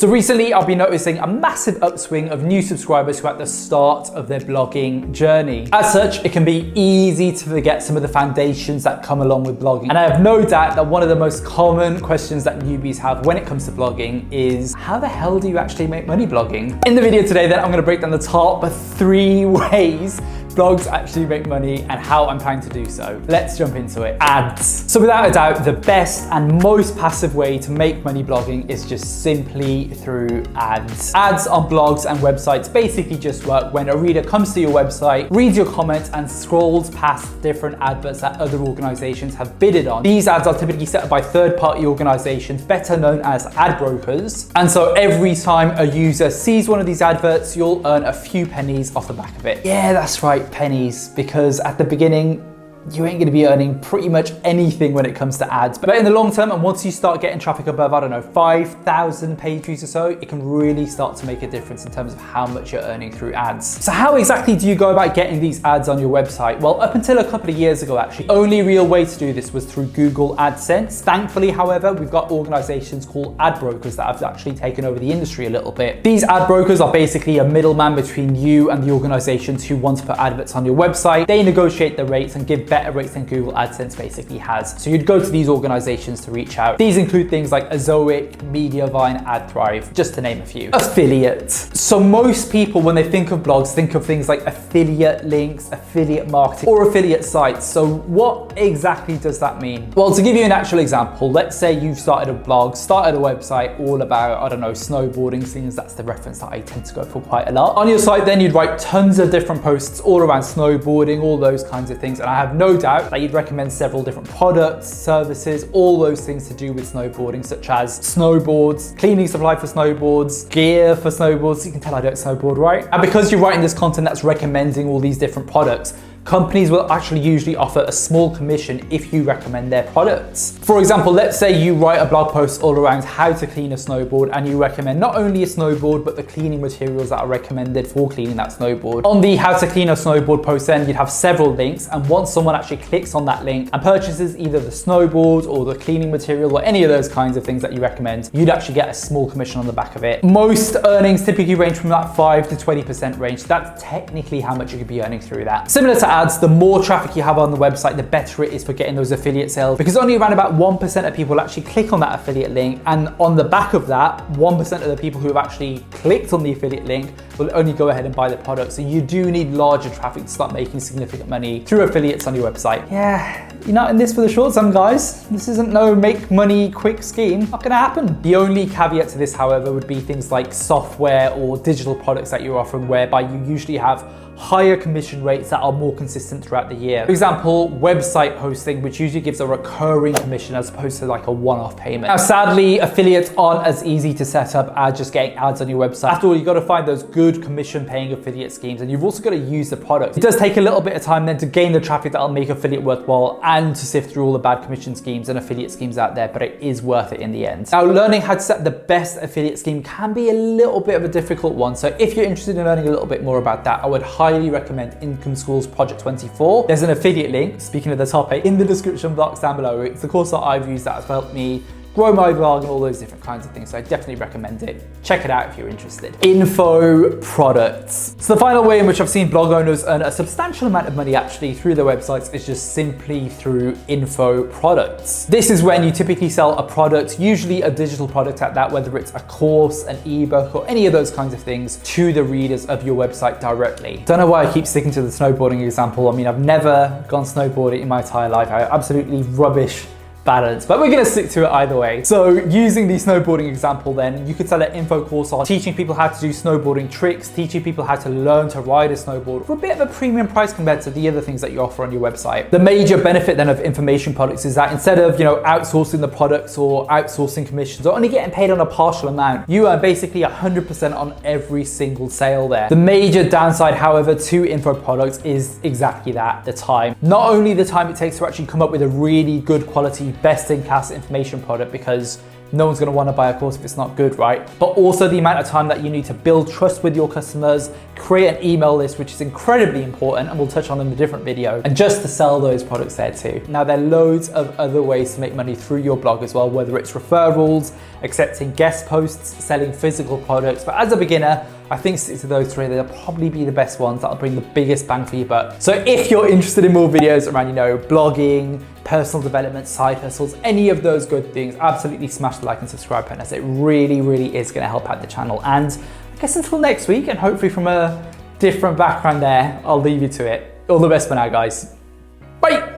So recently I've been noticing a massive upswing of new subscribers who are at the start of their blogging journey. As such, it can be easy to forget some of the foundations that come along with blogging. And I have no doubt that one of the most common questions that newbies have when it comes to blogging is, how the hell do you actually make money blogging? In the video today then, I'm gonna break down the top 3 ways blogs actually make money and how I'm planning to do so. Let's jump into it. Ads. So without a doubt, the best and most passive way to make money blogging is just simply through ads. Ads on blogs and websites basically just work when a reader comes to your website, reads your comments and scrolls past different adverts that other organizations have bidded on. These ads are typically set up by third-party organizations, better known as ad brokers. And so every time a user sees one of these adverts, you'll earn a few pennies off the back of it. Yeah, that's right, pennies, because at the beginning, you ain't gonna be earning pretty much anything when it comes to ads. But in the long term, and once you start getting traffic above, I don't know, 5,000 page views or so, it can really start to make a difference in terms of how much you're earning through ads. So how exactly do you go about getting these ads on your website? Well, up until a couple of years ago, actually, the only real way to do this was through Google AdSense. Thankfully, however, we've got organizations called ad brokers that have actually taken over the industry a little bit. These ad brokers are basically a middleman between you and the organizations who want to put adverts on your website. They negotiate the rates and give better rates than Google AdSense basically has. So you'd go to these organizations to reach out. These include things like Azoic, Mediavine, AdThrive, just to name a few. Affiliate. So most people, when they think of blogs, think of things like affiliate links, affiliate marketing, or affiliate sites. So what exactly does that mean? Well, to give you an actual example, let's say you've started a blog, started a website all about, I don't know, snowboarding, since that's the reference that I tend to go for quite a lot. On your site, then you'd write tons of different posts all around snowboarding, all those kinds of things. And I have no doubt that you'd recommend several different products, services, all those things to do with snowboarding, such as snowboards, cleaning supply for snowboards, gear for snowboards. You can tell I don't snowboard, right? And because you're writing this content that's recommending all these different products, companies will actually usually offer a small commission if you recommend their products. For example, let's say you write a blog post all around how to clean a snowboard and you recommend not only a snowboard, but the cleaning materials that are recommended for cleaning that snowboard. On the how to clean a snowboard post then, you'd have several links, and once someone actually clicks on that link and purchases either the snowboard or the cleaning material or any of those kinds of things that you recommend, you'd actually get a small commission on the back of it. Most earnings typically range from that 5 to 20% range. So that's technically how much you could be earning through that. Similar to ads, the more traffic you have on the website, the better it is for getting those affiliate sales, because only around about 1% of people actually click on that affiliate link, and on the back of that, 1% of the people who have actually clicked on the affiliate link will only go ahead and buy the product. So you do need larger traffic to start making significant money through affiliates on your website. Yeah, you're not in this for the short term, guys. This isn't no make money quick scheme. Not gonna happen. The only caveat to this, however, would be things like software or digital products that you're offering, whereby you usually have higher commission rates that are more consistent throughout the year. For example, website hosting, which usually gives a recurring commission as opposed to like a one-off payment. Now, sadly, affiliates aren't as easy to set up as just getting ads on your website. After all, you've got to find those good commission paying affiliate schemes, and you've also got to use the product. It does take a little bit of time then to gain the traffic that'll make affiliate worthwhile and to sift through all the bad commission schemes and affiliate schemes out there, but it is worth it in the end. Now, learning how to set the best affiliate scheme can be a little bit of a difficult one. So if you're interested in learning a little bit more about that, I would highly recommend Income School's Project 24. There's an affiliate link, speaking of the top 8, in the description box down below. It's the course that I've used that has helped me grow my blog and all those different kinds of things. So I definitely recommend it. Check it out if you're interested. Info products. So the final way in which I've seen blog owners earn a substantial amount of money actually through their websites is just simply through info products. This is when you typically sell a product, usually a digital product at that, whether it's a course, an ebook, or any of those kinds of things, to the readers of your website directly. Don't know why I keep sticking to the snowboarding example. I mean, I've never gone snowboarding in my entire life. I absolutely rubbish balance, but we're gonna stick to it either way. So using the snowboarding example then, you could sell an info course on teaching people how to do snowboarding tricks, teaching people how to learn to ride a snowboard for a bit of a premium price compared to the other things that you offer on your website. The major benefit then of information products is that instead of, outsourcing the products or outsourcing commissions or only getting paid on a partial amount, you earn basically 100% on every single sale there. The major downside, however, to info products is exactly that, the time. Not only the time it takes to actually come up with a really good quality, best in class information product, because no one's gonna wanna buy a course if it's not good, right? But also the amount of time that you need to build trust with your customers, create an email list, which is incredibly important, and we'll touch on in a different video, and just to sell those products there too. Now, there are loads of other ways to make money through your blog as well, whether it's referrals, accepting guest posts, selling physical products. But as a beginner, I think stick to those three. They'll probably be the best ones that'll bring the biggest bang for your buck. So if you're interested in more videos around, blogging, personal development, side hustles, any of those good things, absolutely smash the like and subscribe button, as it really, really is gonna help out the channel. And I guess until next week, and hopefully from a different background there, I'll leave you to it. All the best for now, guys. Bye.